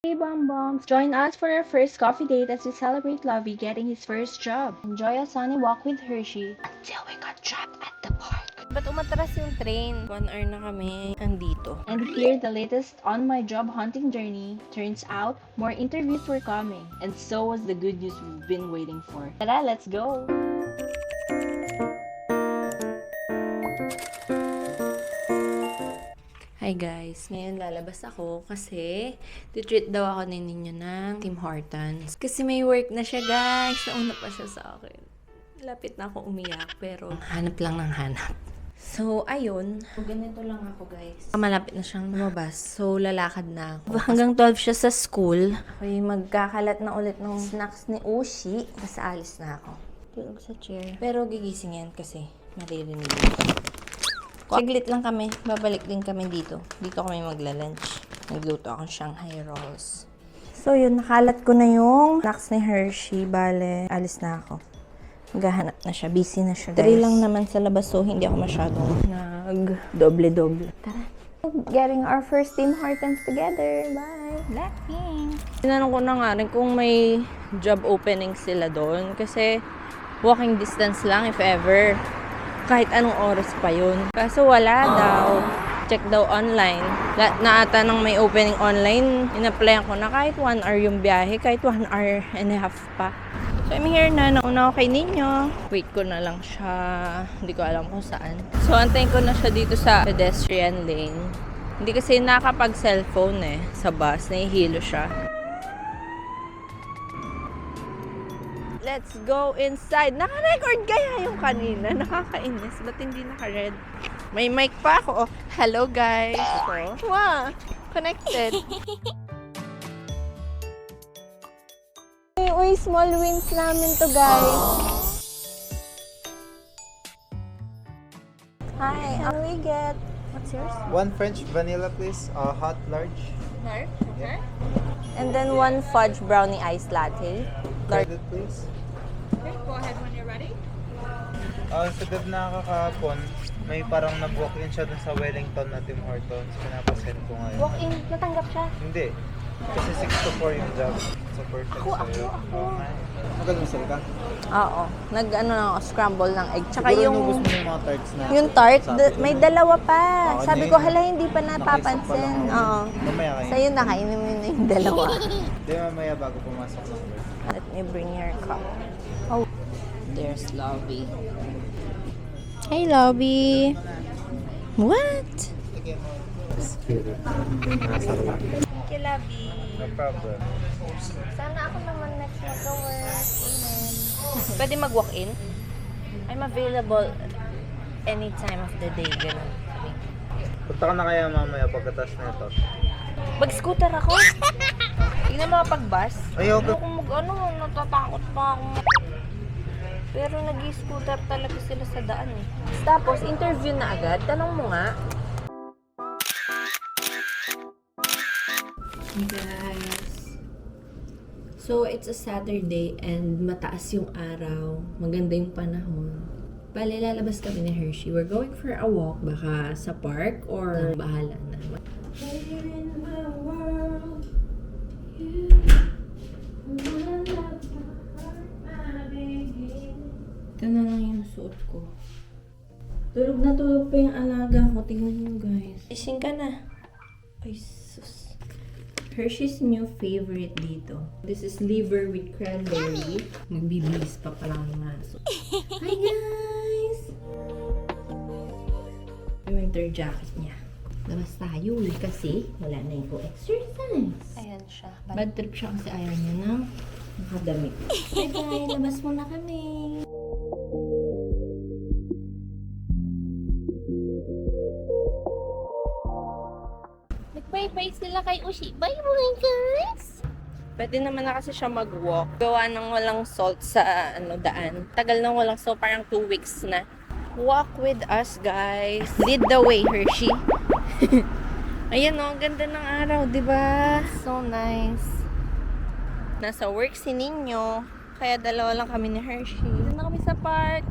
Hey Bum Bums! Join us for our first coffee date as we celebrate Lovey getting his first job. Enjoy a sunny walk with Hershey until we got trapped at the park. Ba't umatras yung train? 1 hour na kami andito. And here, the latest on my job hunting journey. Turns out, more interviews were coming. And so was the good news we've been waiting for. Tara, let's go! Hi guys, ngayon lalabas ako kasi titreat daw ako ni ninyo ng Tim Hortons. Kasi may work na siya guys, nauna pa siya sa akin. Lapit na ako umiyak pero hanap lang ng hanap. So, ayun. Ganito lang ako guys. Malapit na siyang lumabas. So, lalakad na ako. Hanggang 12 siya sa school. Ako'y magkakalat na ulit ng snacks ni Ushi. Tapos alis na ako. Tulog sa chair. Pero gigising yan kasi maririnig ko. Saglit lang kami. Babalik din kami dito. Dito kami magla-lunch. Nagluto akong Shanghai rolls. So yun, nakalat ko na yung snacks ni Hershey. Bale, alis na ako. Maghahanap na siya. Busy na siya, guys. 3 lang naman sa labas, so hindi ako masyadong nag-doble-doble. Tara. Getting our first Tim Hortons together. Bye! Blackpink! Tinanong ko na nga rin kung may job opening sila doon. Kasi walking distance lang if ever. Kahit anong oras pa yun. Kaso wala daw. Check daw online. Lahat na ata nang may opening online, in-applyan ko na kahit 1 hour yung biyahe, kahit 1 hour and a half pa. So I'm here na, nauna ako kay Ninyo. Wait ko na lang siya. Hindi ko alam kung saan. So antayin ko na siya dito sa pedestrian lane. Hindi kasi nakapag-cellphone sa bus. Nahihilo siya. Let's go inside. Naka-record kaya yung kanina. Nakakainis. Ba't hindi naka-red? May mic pa ako. Oh, hello guys. Ito. Wow. Connected. Uy, small wins namin to guys. Hi, how do we get? What's yours? 1 French vanilla, please. Hot, large. Large? Okay. And then 1 fudge brownie iced latte. Large. Credit, please. Okay, go ahead when you're ready. Sa gabi na kakahapon, may parang nag-walk-in siya dun sa Wellington na Tim Hortons. Pinapasend ko ngayon. Walk-in, natanggap siya. Hindi. Kasi 6 to 4 yung job. So perfect sa'yo. Magaling ka? Oo. Nag-ano lang ako, scramble ng egg. Tsaka Siguro yung... inubos mo yung mga tarts na. Yung tart, sabi ko may na. dalawa pa. Baka Sabi na ko, yun. hala, hindi pa Nakaisip pa napapansin. lang ako. Oo. Mamaya kayo. Sa'yo, nakainin mo na yung dalawa. Hindi, mamaya bago pumasok ng work. Let me bring your cup. Oh, there's Lovey. Hey, Lovey. What? Thank you, Lovey. No problem. Sana ako naman next mag-work. Pwede mag-walk-in? I'm available any time of the day. Ganun. Punta ka na kaya mamaya pagkatas na ito. Mag-scooter ako? Tingnan mo pag-bus. Ayoko. Kung mag-ano, natatakot pa ako. Pero nag-scooter talaga sila sa daan eh. Tapos, interview na agad. Tanong mo nga. Guys. So, it's a Saturday and mataas yung araw. Maganda yung panahon. Bale, lalabas kami ni Hershey. We're going for a walk. Baka sa park or bahala na. Ito na lang yung suot ko. Tulog na tulog pa yung alaga ko. Tingnan nyo guys. Ising ka na. Ay sus. Hershey's new favorite dito. This is liver with cranberry. Magbibihis pa pala ng aso. Hi guys! Yung winter jacket niya. Labas tayo kasi wala na yung exercise. Ayan siya. Bad trip siya kasi ayaw niya ng nakadamit. Hi guys! Labas muna kami. Nag-bye-bye sila kay Ushi. Bye-bye guys! Pwede naman na kasi siya mag-walk. Gawa ng walang salt sa daan. Tagal nang walang salt, parang 2 weeks na. Walk with us, guys. Lead the way, Hershey. Ayan o, ganda ng araw, di ba? So nice. Nasa work si Ninyo. Kaya dalawa lang kami ni Hershey. Doon na kami sa park.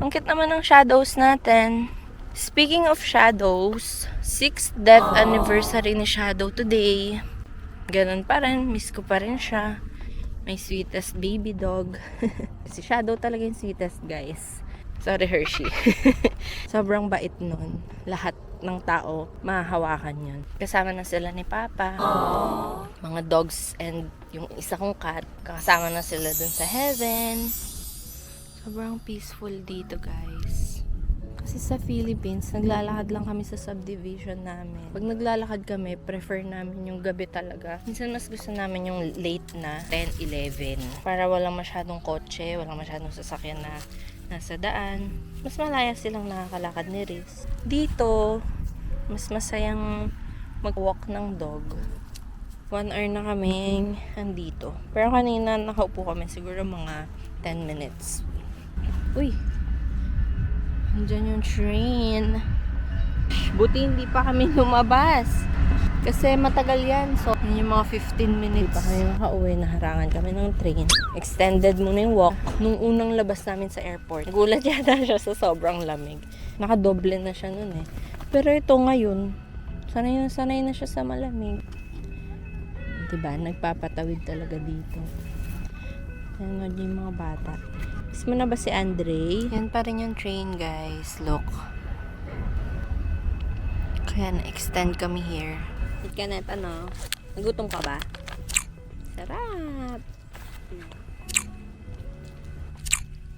Ang cute naman ng shadows natin. Speaking of shadows, 6th death anniversary ni Shadow today. ganun pa rin. Miss ko pa rin siya. My sweetest baby dog. Si Shadow talaga yung sweetest, guys. Sorry, Hershey. Sobrang bait nun. Lahat ng tao, mahahawakan yun. Kasama na sila ni Papa. Mga dogs and yung isa kong cat. Kasama na sila dun sa heaven. Sobrang peaceful dito, guys. Kasi sa Philippines, naglalakad lang kami sa subdivision namin. Pag naglalakad kami, prefer namin yung gabi talaga. Minsan mas gusto namin yung late na 10, 11. Para walang masyadong kotse, walang masyadong sasakyan na nasa daan. Mas malaya silang nakakalakad ni Riz. Dito, mas masayang mag-walk ng dog. 1 hour na kaming andito. Pero kanina nakaupo kami siguro mga 10 minutes. Uy! Andyan yung train. Buti hindi pa kami lumabas. Kasi matagal yan. So, yun yung mga 15 minutes. Hindi pa kami makauwi. Naharangan kami ng train. Extended muna yung walk. Nung unang labas namin sa airport, nagulat yata siya sa sobrang lamig. Nakadoble na siya nun eh. Pero ito ngayon, sanay na siya sa malamig. Diba? Nagpapatawid talaga dito. Ayan yung mga bata. Miss mo na ba si Andre? Yan pa rin yung train, guys. Look. Kaya na-extend kami here. Wait ka na, ano? Nagutom ka ba? Sarap!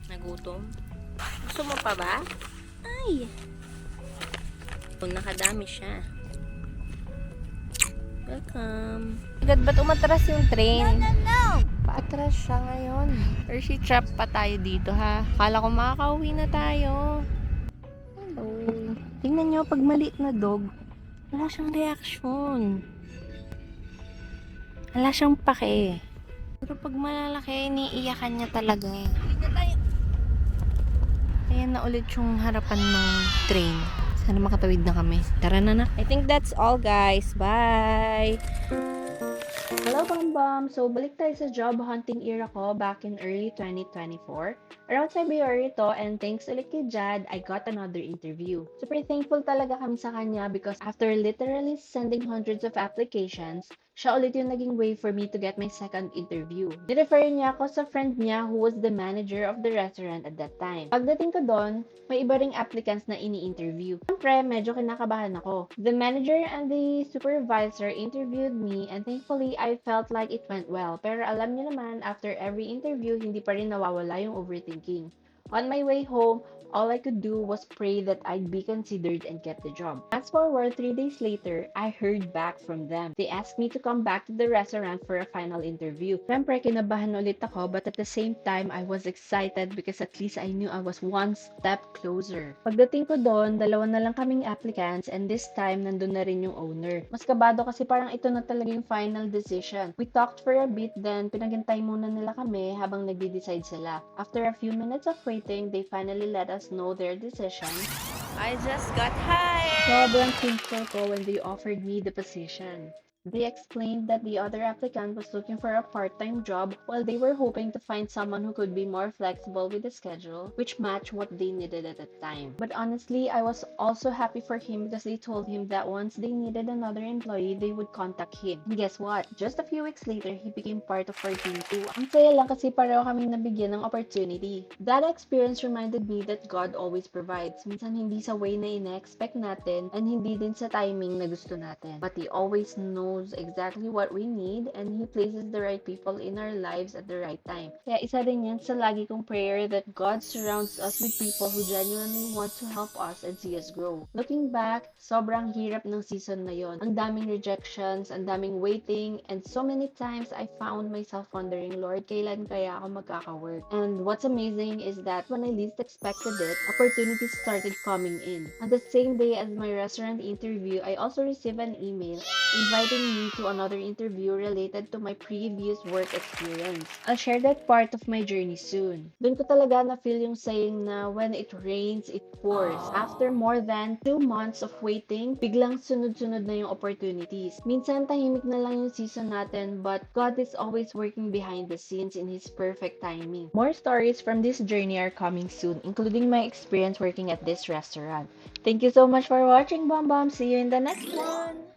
Nagutom? Gusto mo pa ba? Ay! Kung nakadami siya. Welcome! Agad ba't umatras yung train? No! Paatras siya ngayon. Hershey trap pa tayo dito, ha? Kala ko makakauwi na tayo. Hello. Tingnan nyo, pag maliit na dog, wala siyang reaksyon. Wala siyang pake. Pero pag malalaki, iniiyakan niya talaga. Ayan na ulit yung harapan ng train. Sana makatawid na kami. Tara na. I think that's all, guys. Bye! Hello, Bam! So, balik tayo sa job hunting era ko back in early 2024. Around February to, and thanks ulit kay Jad, I got another interview. Super thankful talaga kami sa kanya because after literally sending hundreds of applications, siya ulit yung naging way for me to get my second interview. Nirefer niya ako sa friend niya who was the manager of the restaurant at that time. Pagdating ko doon, may iba ring applicants na ini-interview. Siyempre, medyo kinakabahan ako. The manager and the supervisor interviewed me and thankfully, I felt like it went well. Pero alam niyo naman, after every interview, hindi pa rin nawawala yung overthinking. On my way home, all I could do was pray that I'd be considered and get the job. Fast forward, 3 days later, I heard back from them. They asked me to come back to the restaurant for a final interview. Siyempre, kinabahan ulit ako, but at the same time, I was excited because at least I knew I was one step closer. Pagdating ko doon, 2 na lang kaming applicants and this time, nandun na rin yung owner. Mas kabado kasi parang ito na talaga yung final decision. We talked for a bit, then pinagantay muna nila kami habang nagde-decide sila. After a few minutes of waiting, they finally let us know their decision. I just got hired! Sobrang thankful ko when they offered me the position. They explained that the other applicant was looking for a part-time job while they were hoping to find someone who could be more flexible with the schedule, which matched what they needed at the time. But honestly, I was also happy for him because they told him that once they needed another employee, they would contact him. And guess what? Just a few weeks later, he became part of our team too. Ang saya lang kasi pareho kaming nabigyan ng opportunity. That experience reminded me that God always provides. Minsan hindi sa way na ina-expect natin and hindi din sa timing na gusto natin. But He always knows exactly what we need and He places the right people in our lives at the right time. Kaya isa rin yan sa lagi kong prayer that God surrounds us with people who genuinely want to help us and see us grow. Looking back, sobrang hirap ng season na yon. Ang daming rejections, ang daming waiting, and so many times I found myself wondering, Lord, kailan kaya ako magkaka-work? And what's amazing is that when I least expected it, opportunities started coming in. On the same day as my restaurant interview, I also received an email inviting me to another interview related to my previous work experience. I'll share that part of my journey soon. Doon ko talaga na-feel yung saying na when it rains, it pours. After more than 2 months of waiting, biglang sunod-sunod na yung opportunities. Minsan tahimik na lang yung season natin, but God is always working behind the scenes in His perfect timing. More stories from this journey are coming soon, including my experience working at this restaurant. Thank you so much for watching, Bam Bam. See you in the next one!